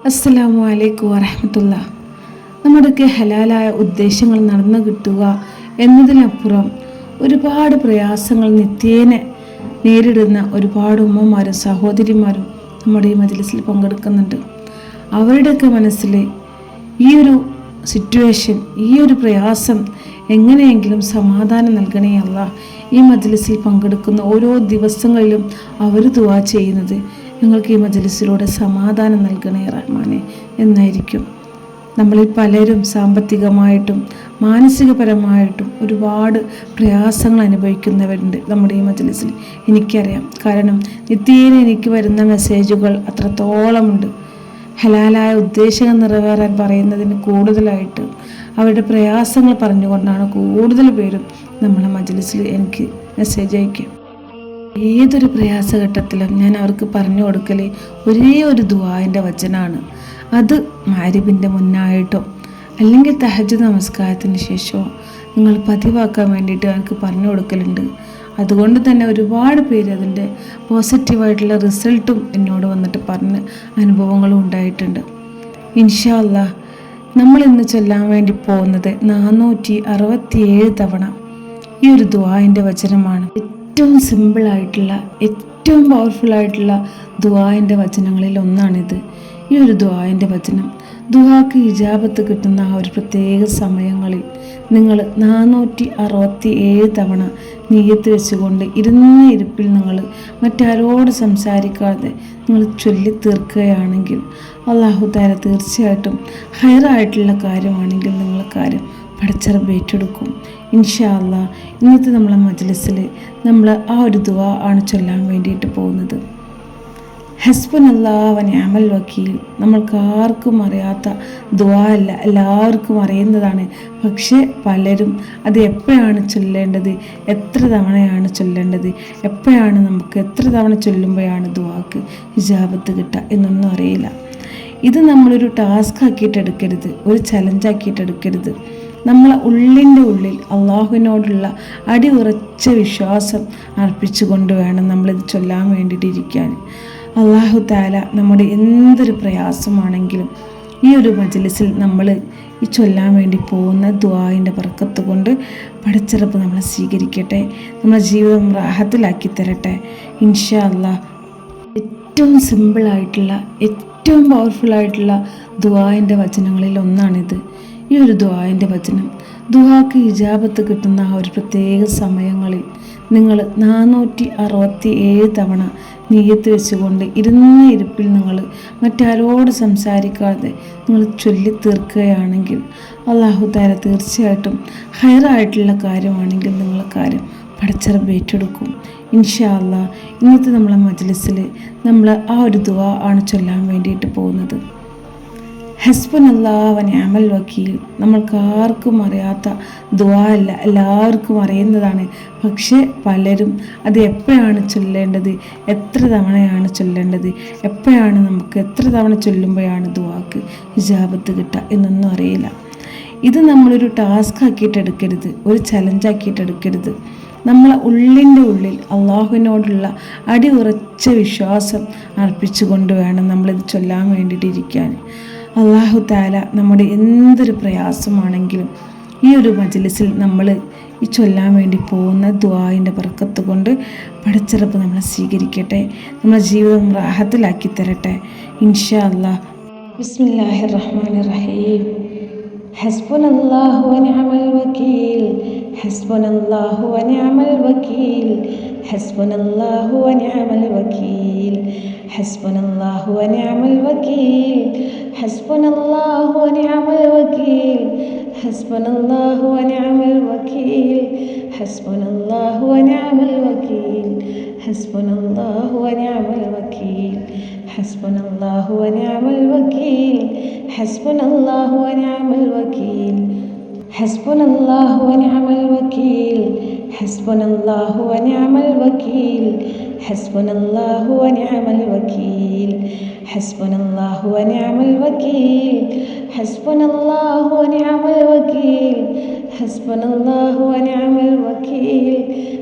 അസ്സലാമു അലൈക്കും വറഹ്മത്തുള്ള. നമ്മുടെയൊക്കെ ഹലാലായ ഉദ്ദേശങ്ങൾ നടന്നു കിട്ടുക എന്നതിനപ്പുറം ഒരുപാട് പ്രയാസങ്ങൾ നിത്യേന നേരിടുന്ന ഒരുപാട് ഉമ്മമാരും സഹോദരിമാരും നമ്മുടെ ഈ മജ്‌ലിസിൽ പങ്കെടുക്കുന്നുണ്ട്. അവരുടെയൊക്കെ മനസ്സിൽ ഈ ഒരു സിറ്റുവേഷൻ, ഈ ഒരു പ്രയാസം എങ്ങനെയെങ്കിലും സമാധാനം നൽകണേ അല്ലാഹ്. ഈ മജ്‌ലിസിൽ പങ്കെടുക്കുന്ന ഓരോ ദിവസങ്ങളിലും അവർ ദുആ ചെയ്യുന്നത് ഞങ്ങൾക്ക് ഈ മജ്‌ലിസിലൂടെ സമാധാനം നൽകണേ റഹ്മാനെ എന്നായിരിക്കും. നമ്മളിൽ പലരും സാമ്പത്തികമായിട്ടും മാനസികപരമായിട്ടും ഒരുപാട് പ്രയാസങ്ങൾ അനുഭവിക്കുന്നവരുണ്ട് നമ്മുടെ ഈ മജ്‌ലിസിൽ. എനിക്കറിയാം. കാരണം നിത്യേന എനിക്ക് വരുന്ന മെസ്സേജുകൾ അത്രത്തോളമുണ്ട്. ഹലാലായ ഉദ്ദേശങ്ങൾ നിറവേറാൻ പറയുന്നതിന് കൂടുതലായിട്ട് അവരുടെ പ്രയാസങ്ങൾ പറഞ്ഞുകൊണ്ടാണ് കൂടുതൽ പേരും നമ്മളെ മജ്‌ലിസിൽ എനിക്ക് മെസ്സേജ് അയക്കുക. ഏതൊരു പ്രയാസഘട്ടത്തിലും ഞാൻ അവർക്ക് പറഞ്ഞു കൊടുക്കൽ ഒരേ ഒരു ദുആൻ്റെ വചനമാണ്. അത് മഗ്‌രിബിൻ്റെ മുന്നായിട്ടോ അല്ലെങ്കിൽ തഹജ്ജുദ് നമസ്കാരത്തിന് ശേഷമോ നിങ്ങൾ പതിവാക്കാൻ വേണ്ടിയിട്ട് എനിക്ക് പറഞ്ഞു കൊടുക്കലുണ്ട്. അതുകൊണ്ട് തന്നെ ഒരുപാട് പേര് അതിൻ്റെ പോസിറ്റീവായിട്ടുള്ള റിസൾട്ടും എന്നോട് വന്നിട്ട് പറഞ്ഞ അനുഭവങ്ങളും ഉണ്ടായിട്ടുണ്ട്. ഇൻഷാ അല്ലാഹ് നമ്മൾ ഇന്ന് ചൊല്ലാൻ വേണ്ടി പോകുന്നത് 467 തവണ ഈ ഒരു ദുആൻ്റെ വചനമാണ്. ഏറ്റവും സിമ്പിളായിട്ടുള്ള, ഏറ്റവും പവർഫുള്ളായിട്ടുള്ള ദുആൻ്റെ വചനങ്ങളിൽ ഒന്നാണിത്. ഈ ഒരു ദുആൻ്റെ വചനം ദുആക്ക് ഇജാബത്ത് കിട്ടുന്ന ആ ഒരു പ്രത്യേക സമയങ്ങളിൽ നിങ്ങൾ 467 തവണ നിയ്യത്ത് വെച്ചുകൊണ്ട് ഇരുന്ന ഇരിപ്പിൽ നിങ്ങൾ മറ്റാരോട് സംസാരിക്കാതെ നിങ്ങൾ ചൊല്ലി തീർക്കുകയാണെങ്കിൽ അല്ലാഹു തആല തീർച്ചയായിട്ടും ഹൈറായിട്ടുള്ള കാര്യമാണെങ്കിൽ നിങ്ങളെ കാര്യം പടച്ചറബ് ഏറ്റെടുക്കും. ഇൻഷാ അല്ലാഹ് ഇന്നത്തെ നമ്മളെ മജ്‌ലിസിൽ നമ്മൾ ആ ഒരു ദുആ ആണ് ചൊല്ലാൻ വേണ്ടിയിട്ട് പോകുന്നത്. ഹസ്ബുനല്ലാഹു വ നിഅമൽ വക്കീൽ. നമ്മൾക്ക് ആർക്കും അറിയാത്ത ദുആ അല്ല, എല്ലാവർക്കും അറിയുന്നതാണ്. പക്ഷേ പലരും അത് എപ്പോഴാണ് ചൊല്ലേണ്ടത്, എത്ര തവണയാണ് ചൊല്ലേണ്ടത്, എപ്പോഴാണ് നമുക്ക് എത്ര തവണ ചൊല്ലുമ്പോഴാണ് ദുആക്ക് ഇജാബത്ത് കിട്ടുക എന്നൊന്നും അറിയില്ല. ഇത് നമ്മളൊരു ടാസ്ക് ആക്കിയിട്ടെടുക്കരുത്, ഒരു ചലഞ്ചാക്കിയിട്ടെടുക്കരുത്. നമ്മളെ ഉള്ളിൻ്റെ ഉള്ളിൽ അള്ളാഹുവിനോടുള്ള അടിയുറച്ച വിശ്വാസം അർപ്പിച്ചുകൊണ്ട് വേണം നമ്മളിത് ചൊല്ലാൻ വേണ്ടിയിട്ടിരിക്കാൻ. അല്ലാഹു തആല നമ്മുടെ എന്തൊരു പ്രയാസമാണെങ്കിലും ഈ ഒരു മജ്‌ലിസിൽ നമ്മൾ ഈ ചൊല്ലാൻ വേണ്ടി പോകുന്ന ദുആൻ്റെ ബർക്കത്ത് കൊണ്ട് പടച്ചറബ് നമ്മളെ സ്വീകരിക്കട്ടെ, നമ്മുടെ ജീവിതം റാഹത്തിലാക്കി തരട്ടെ ഇൻഷാ അല്ലാഹ്. ഏറ്റവും സിമ്പിളായിട്ടുള്ള, ഏറ്റവും പവർഫുള്ളായിട്ടുള്ള ദുആൻ്റെ വചനങ്ങളിൽ ഒന്നാണിത്. ഈ ഒരു ദുആൻ്റെ വചനം ദുആക്ക് ഇജാബത്ത് കിട്ടുന്ന ആ ഒരു പ്രത്യേക സമയങ്ങളിൽ നിങ്ങൾ 467 തവണ നിയ്യത്ത് വെച്ചുകൊണ്ട് ഇരുന്ന ഇരിപ്പിൽ നിങ്ങൾ മറ്റാരോട് സംസാരിക്കാതെ നിങ്ങൾ ചൊല്ലി തീർക്കുകയാണെങ്കിൽ അല്ലാഹു തആല തീർച്ചയായിട്ടും ഹൈറായിട്ടുള്ള കാര്യമാണെങ്കിൽ നിങ്ങളെ കാര്യം പടച്ചറബ് ഏറ്റെടുക്കും. ഇൻഷാ അല്ലാഹ് ഇന്നത്തെ നമ്മളെ മജ്‌ലിസിൽ നമ്മൾ ആ ഒരു ദുആ ആണ് ചൊല്ലാൻ വേണ്ടിയിട്ട് പോകുന്നത്. ഹസ്ബുനല്ലാഹു വ നിഅമൽ വക്കീൽ. നമ്മൾക്ക് ആർക്കും അറിയാത്ത ദുആ അല്ല, എല്ലാവർക്കും അറിയുന്നതാണ്. പക്ഷേ പലരും അത് എപ്പോഴാണ് ചൊല്ലേണ്ടത്, എത്ര തവണയാണ് ചൊല്ലേണ്ടത്, എപ്പോഴാണ് നമുക്ക് എത്ര തവണ ചൊല്ലുമ്പോഴാണ് ദുആക്ക് ഇജാബത്ത് കിട്ടുക എന്നൊന്നും അറിയില്ല. ഇത് നമ്മളൊരു ടാസ്ക് ആക്കിയിട്ടെടുക്കരുത്, ഒരു ചലഞ്ചാക്കിയിട്ടെടുക്കരുത്. നമ്മളെ ഉള്ളിൻ്റെ ഉള്ളിൽ അള്ളാഹുവിനോടുള്ള അടിയുറച്ച വിശ്വാസം അർപ്പിച്ചുകൊണ്ട് വേണം നമ്മളിത് ചൊല്ലാൻ വേണ്ടിയിട്ടിരിക്കാൻ. അല്ലാഹു തആല നമ്മുടെ എന്തൊരു പ്രയാസമാണെങ്കിലും ഈ ഒരു മജ്‌ലിസിൽ നമ്മൾ ഈ ചൊല്ലാൻ വേണ്ടി പോകുന്ന ദുആൻ്റെ ബർക്കത്ത് കൊണ്ട് പടച്ചറബ് നമ്മളെ സ്വീകരിക്കട്ടെ, നമ്മുടെ ജീവിതം റാഹത്തിലാക്കി തരട്ടെ ഇൻഷാ അല്ലാഹ്. ബിസ്മില്ലാഹിർ റഹ്മാനിർ റഹീം. ഹസ്ബുനല്ലാഹു വ നിഅമൽ വക്കീൽ. ഹസ്ബുനല്ലാഹു വ നിഅമൽ വക്കീൽ. ഹസ്ബുനല്ലാഹു വ നിഅമൽ വക്കീൽ. ഹസ്ബുനല്ലാഹു വ നിഅമൽ വക്കീൽ. ഹസ്ബുനല്ലാഹു വ നിഅമൽ വക്കീൽ. ഹസ്ബുനല്ലാഹു വ നിഅമൽ വക്കീൽ. ഹസ്ബുനല്ലാഹു വ നിഅമൽ വക്കീൽ. ഹസ്ബുനല്ലാഹു വ നിഅമൽ വക്കീൽ. ഹസ്ബുനല്ലാഹു വ നിഅമൽ വക്കീൽ. ഹസ്ബുനല്ലാഹു വ നിഅമൽ വക്കീൽ. ഹസ്ബുനല്ലാഹു വ നിഅമൽ വക്കീൽ. ഹസ്ബുനല്ലാഹു വ നിഅമൽ വക്കീൽ. ഹസ്ബുനല്ലാഹു വ നിഅമൽ വക്കീൽ. ഹസ്ബുനല്ലാഹു വ നിഅമൽ വക്കീൽ. ഹസ്ബുനല്ലാഹു വ നിഅമൽ വക്കീൽ. ഹസ്ബുനല്ലാഹു വ നിഅമൽ വക്കീൽ.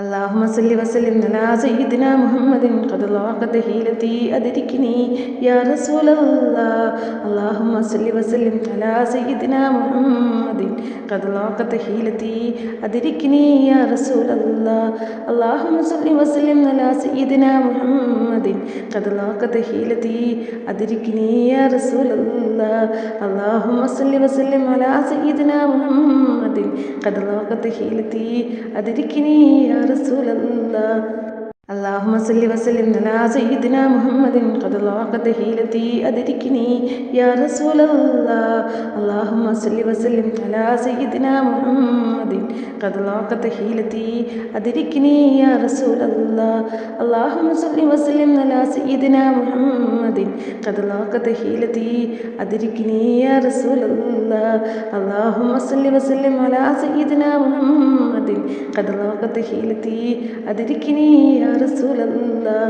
اللهم صل وسلم على سيدنا محمد قد ضاقت حيلتي أدركني يا رسول الله. اللهم صل وسلم على سيدنا محمد قد ضاقت حيلتي أدركني يا رسول الله. اللهم صل وسلم على سيدنا محمد قد ضاقت حيلتي أدركني يا رسول الله. اللهم صل وسلم على سيدنا محمد قد ضاقت حيلتي أدركني يا رسول الله. اللهم صل وسلم على سيدنا محمد قد ضاقت حيلتي أدركني يا رسول الله. اللهم صل وسلم على سيدنا محمد قد ضاقت حيلتي أدركني يا رسول الله. اللهم صل وسلم على سيدنا محمد قد ضاقت حيلتي أدركني يا رسول الله. اللهم صل وسلم على سيدنا محمد قد ضاقت حيلتي أدركني يا رسول الله.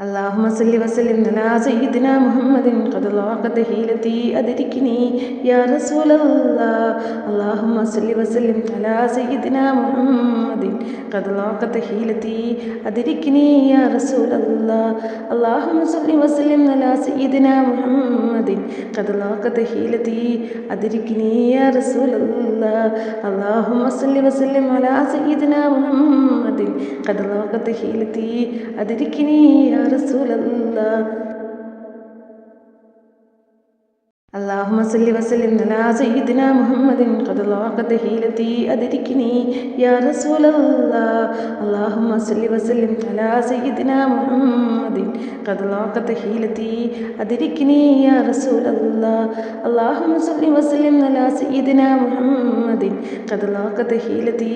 اللهم صل وسلم على سيدنا محمد قد ضاقت حيلتي أدركني يا رسول الله. اللهم صل وسلم على سيدنا محمد قد ضاقت حيلتي أدركني يا رسول الله. اللهم صل وسلم على سيدنا محمد قد ضاقت حيلتي أدركني يا رسول الله. اللهم صل وسلم على سيدنا محمد قد ضاقت حيلتي أدركني يا رسول الله. اللهم صل وسلم على سيدنا محمد قد ضاقت حيلتي أدركني يا رسول الله. اللهم صل وسلم على سيدنا محمد قد ضاقت حيلتي أدركني يا رسول الله. اللهم صل وسلم على سيدنا محمد قد ضاقت حيلتي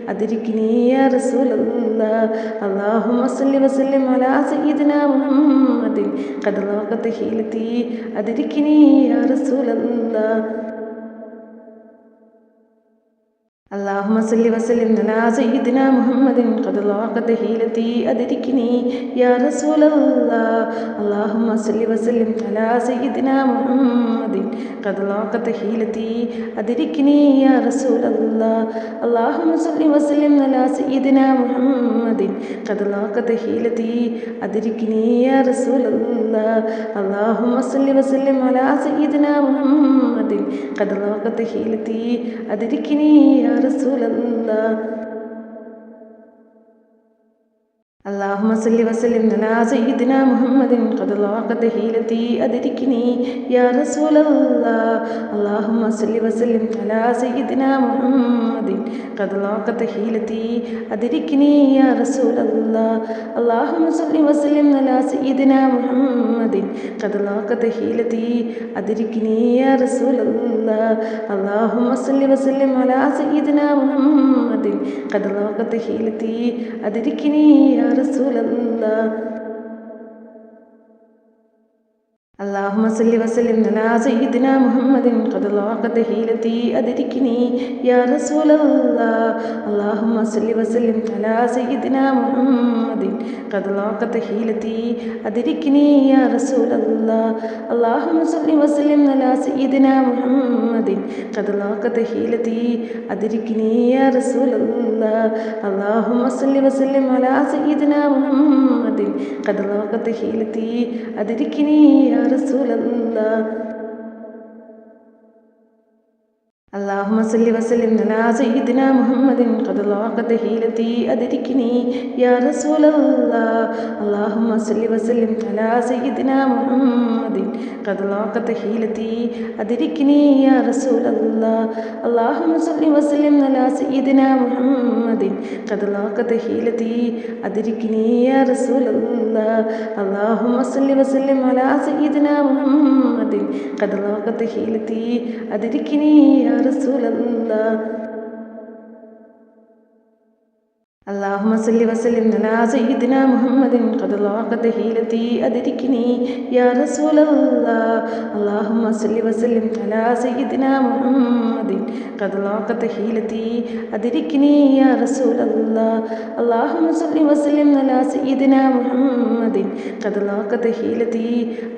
أدركني يا رسول الله. اللهم صل وسلم على سيدنا محمد قد ضاقت حيلتي أدركني يا رسول الله. اللهم صل وسلم على سيدنا محمد قد ضاقت حيلتي أدركني يا رسول الله. اللهم صل وسلم على سيدنا محمد قد ضاقت حيلتي أدركني يا رسول الله. اللهم صل وسلم على سيدنا محمد قد ضاقت حيلتي أدركني يا رسول الله. اللهم صل وسلم على سيدنا محمد قد ضاقت حيلتي أدركني يا رسول الله. اللهم صل وسلم على سيدنا محمد قد ضاقت حيلتي أدركني يا رسول الله. اللهم صل وسلم على سيدنا محمد قد ضاقت حيلتي أدركني يا رسول الله. اللهم صل وسلم على سيدنا محمد قد ضاقت حيلتي أدركني يا رسول الله. اللهم صل وسلم على سيدنا محمد قد ضاقت حيلتي أدركني يا رسول الله. اللهم صل وسلم على سيدنا محمد قد ضاقت حيلتي أدركني يا رسول الله. اللهم صل وسلم على سيدنا محمد قد ضاقت حيلتي أدركني يا رسول الله. اللهم صل وسلم على سيدنا محمد قد ضاقت حيلتي أدركني يا رسول الله. اللهم صل وسلم على سيدنا محمد قد ضاقت حيلتي أدركني يا رسول الله. اللهم صل وسلم على سيدنا محمد قد ضاقت حيلتي أدركني يا رسول الله. اللهم صل وسلم على سيدنا محمد قد ضاقت حيلتي أدركني يا رسول الله. اللهم صل وسلم على سيدنا محمد قد ضاقت حيلتي أدركني يا رسول الله. اللهم صل وسلم على سيدنا محمد قد ضاقت حيلتي أدركني يا رسول الله. اللهم صل وسلم على سيدنا محمد قد ضاقت حيلتي أدركني يا رسول الله. اللهم صل وسلم على سيدنا محمد قد ضاقت حيلتي أدركني يا رسول الله. اللهم صل وسلم على سيدنا محمد قد ضاقت حيلتي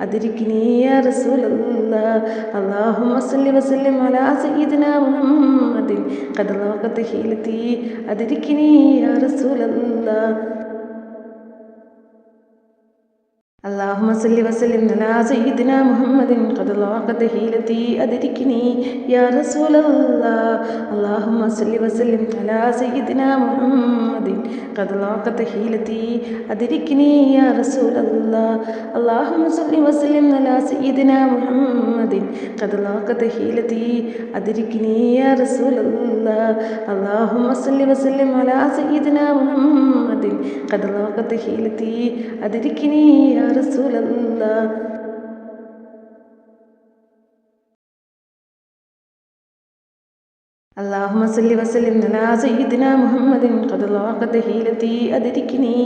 أدركني يا رسول الله. اللهم صل وسلم على سيدنا محمد قد ضاقت حيلتي أدركني يا رسول الله. اللهم صل وسلم على سيدنا محمد قد ضاقت حيلتي أدركني يا رسول الله. اللهم صل وسلم على سيدنا محمد قد ضاقت حيلتي أدركني يا رسول الله. اللهم صل وسلم على سيدنا محمد قد ضاقت حيلتي أدركني يا رسول الله. اللهم صل وسلم على سيدنا محمد قد ضاقت حيلتي أدركني يا رسول الله. اللهم صل وسلم على سيدنا محمد قد ضاقت حيلتي أدركني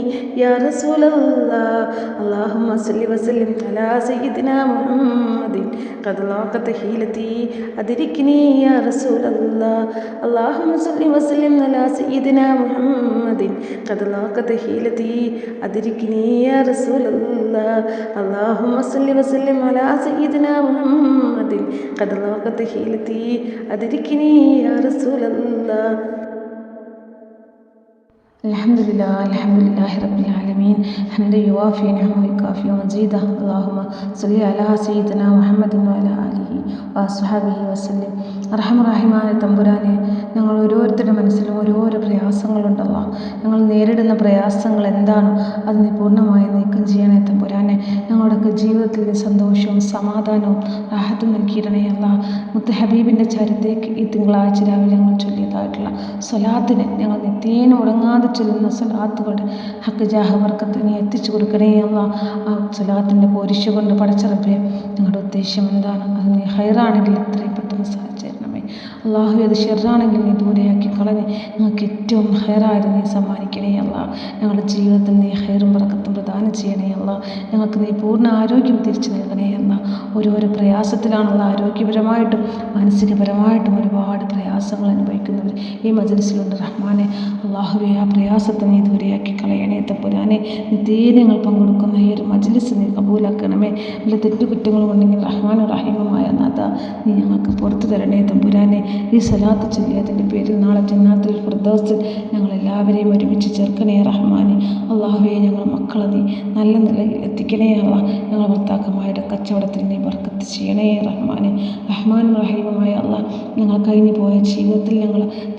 يا رسول الله. اللهم صل وسلم على سيدنا محمد قد ضاقت حيلتي أدركني يا رسول الله. اللهم صل وسلم على سيدنا محمد قد ضاقت حيلتي أدركني يا رسول الله. اللهم صل وسلم على سيدنا محمد قد ضاقت حيلتي أدركني يا رسول الله. الحمد لله رب العالمين حمدا يوافي نعمه ويكافئ مزيده. اللهم صل على سيدنا محمد وعلى آله വസ്ഹാബിഹി വസല്ലം. റഹ്മാനായ തമ്പുരാനെ, ഞങ്ങൾ ഓരോരുത്തരുടെ മനസ്സിലും ഓരോരോ പ്രയാസങ്ങളുണ്ടല്ലോ. ഞങ്ങൾ നേരിടുന്ന പ്രയാസങ്ങൾ എന്താണോ അത് നീ പൂർണ്ണമായി നീക്കം ചെയ്യണേ തമ്പുരാനെ. ഞങ്ങളുടെയൊക്കെ ജീവിതത്തിൽ നീ സന്തോഷവും സമാധാനവും റാഹത്തും നൽകിയിടണേ അല്ലാ. മുത്ത് ഹബീബിൻ്റെ ചരിതേക്ക് ഈ തിങ്കളാഴ്ച രാവിലെ ഞങ്ങൾ ചൊല്ലിയതായിട്ടുള്ള സ്വലാത്തിന് ഞങ്ങൾ നിത്യേന ഉറങ്ങാതെ ചൊല്ലുന്ന സ്വലാത്തുകളുടെ ഹക്ക് ജാഹ ബർക്കത്ത് നീ എത്തിച്ചു കൊടുക്കണേ അല്ലാ. ആ സ്വലാത്തിൻ്റെ പോരിശ കൊണ്ട് പടച്ചിറപ്പേ ഞങ്ങളുടെ ഉദ്ദേശം എന്താണ് അത് നീ ഹൈറാണെങ്കിൽ എത്രയും പെട്ടെന്ന് സാധിച്ചു തരണമേ. അള്ളാഹു അത് ഷെറാണെങ്കിൽ നീ ദൂരെയാക്കി കളഞ്ഞ് ഞങ്ങൾക്ക് ഏറ്റവും ഹൈറായത് നീ സമ്മാനിക്കണേ അല്ല. ഞങ്ങളുടെ ജീവിതത്തിൽ നീ ഹൈറും ബർക്കത്തും പ്രദാനം ചെയ്യണേ അല്ല. ഞങ്ങൾക്ക് നീ പൂർണ്ണ ആരോഗ്യം തിരിച്ചു നൽകണേ എന്ന ഓരോരോ പ്രയാസത്തിലാണുള്ള ആരോഗ്യപരമായിട്ടും മാനസികപരമായിട്ടും ഒരുപാട് പ്രയാസങ്ങൾ അനുഭവിക്കുന്നവർ ഈ മജ്‌ലിസിലുണ്ട് റഹ്മാനെ. അള്ളാഹുവേ, ആ പ്രയാസത്തെ നീ ദൂരെയാക്കി കളയണേ തമ്പുരാനെ. നിത്യേന ഞങ്ങൾ പങ്കെടുക്കുന്ന ഈ ഒരു മജ്‌ലിസ് നീ കബൂലാക്കണമേ. വല്ല തെറ്റുകുറ്റങ്ങളും ഉണ്ടെങ്കിൽ റഹ്മാനും റഹീമുമായ നാഥ നീ ഞങ്ങൾക്ക് പുറത്തു തരണേ തമ്പുരാനെ. ഈ സ്വലാത്ത് ചൊല്ലിയതിൻ്റെ പേരിൽ നാളെ ജന്നാത്തുൽ ഫിർദൗസിൽ ഞങ്ങളെല്ലാവരെയും ഒരുമിച്ച് ചേർക്കണേ റഹ്മാനെ. അള്ളാഹുവേ, ഞങ്ങൾ മക്കളെ നീ നല്ല നിലയിൽ എത്തിക്കണേ അല്ല. ഞങ്ങൾ ഭർത്താക്കന്മാരുടെ കച്ചവടത്തിൽ നീ ബർക്കത്ത് ചെയ്യണേ റഹ്മാനെ. റഹ്മാനും റഹീമുമായ അല്ല, ഞങ്ങൾ കഴിഞ്ഞു പോയ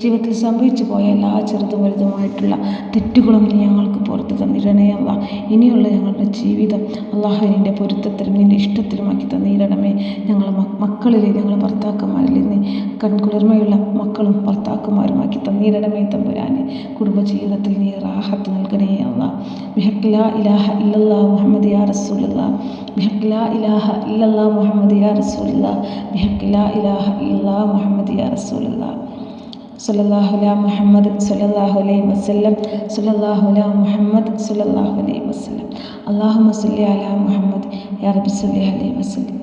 ജീവിതത്തിൽ സംഭവിച്ചു പോയ എല്ലാ ചെറുതും വലുതുമായിട്ടുള്ള തെറ്റുകളും നീ ഞങ്ങൾക്ക് പുറത്ത് തന്നിരണേ അല്ല. ഇനിയുള്ള ഞങ്ങളുടെ ജീവിതം അള്ളാഹുവിൻ്റെ പൊരുത്തത്തിലും നിൻ്റെ ഇഷ്ടത്തിലുമാക്കി തന്നിരണമേ. ഞങ്ങൾ മക്കളിൽ ഞങ്ങൾ ഭർത്താക്കന്മാരിൽ നീ കൺകുളിർമയുള്ള മക്കളും ഭർത്താക്കന്മാരുമാക്കി തന്നിരണമേ തമ്പുരാനെ. കുടുംബജീവിതത്തിൽ നീ റാഹത്ത് നൽകണേ അല്ല. ബിഹഖ് ലാ ഇലാഹ ഇല്ലല്ലാഹ് മുഹമ്മദ് യാ റസൂലുള്ളാഹ്. ബിഹഖ് ലാ ഇലാഹ ഇല്ലല്ലാഹ് മുഹമ്മദ് യാ റസൂലുള്ളാഹ്. ബിഹഖ് ലാ ഇലാഹ ഇല്ലല്ലാഹ് മുഹമ്മദ് യാ റസൂലുള്ളാഹ്. സല്ലല്ലാഹു അലാ മുഹമ്മദ് സല്ലല്ലാഹു അലൈഹി വസല്ലം. സല്ലല്ലാഹു അലാ മുഹമ്മദ് സല്ലല്ലാഹു അലൈഹി വസല്ലം. അല്ലാഹുമ്മ സല്ലി അലാ മുഹമ്മദ് യാ റബ്ബി സല്ലി അലൈഹി വസല്ലം.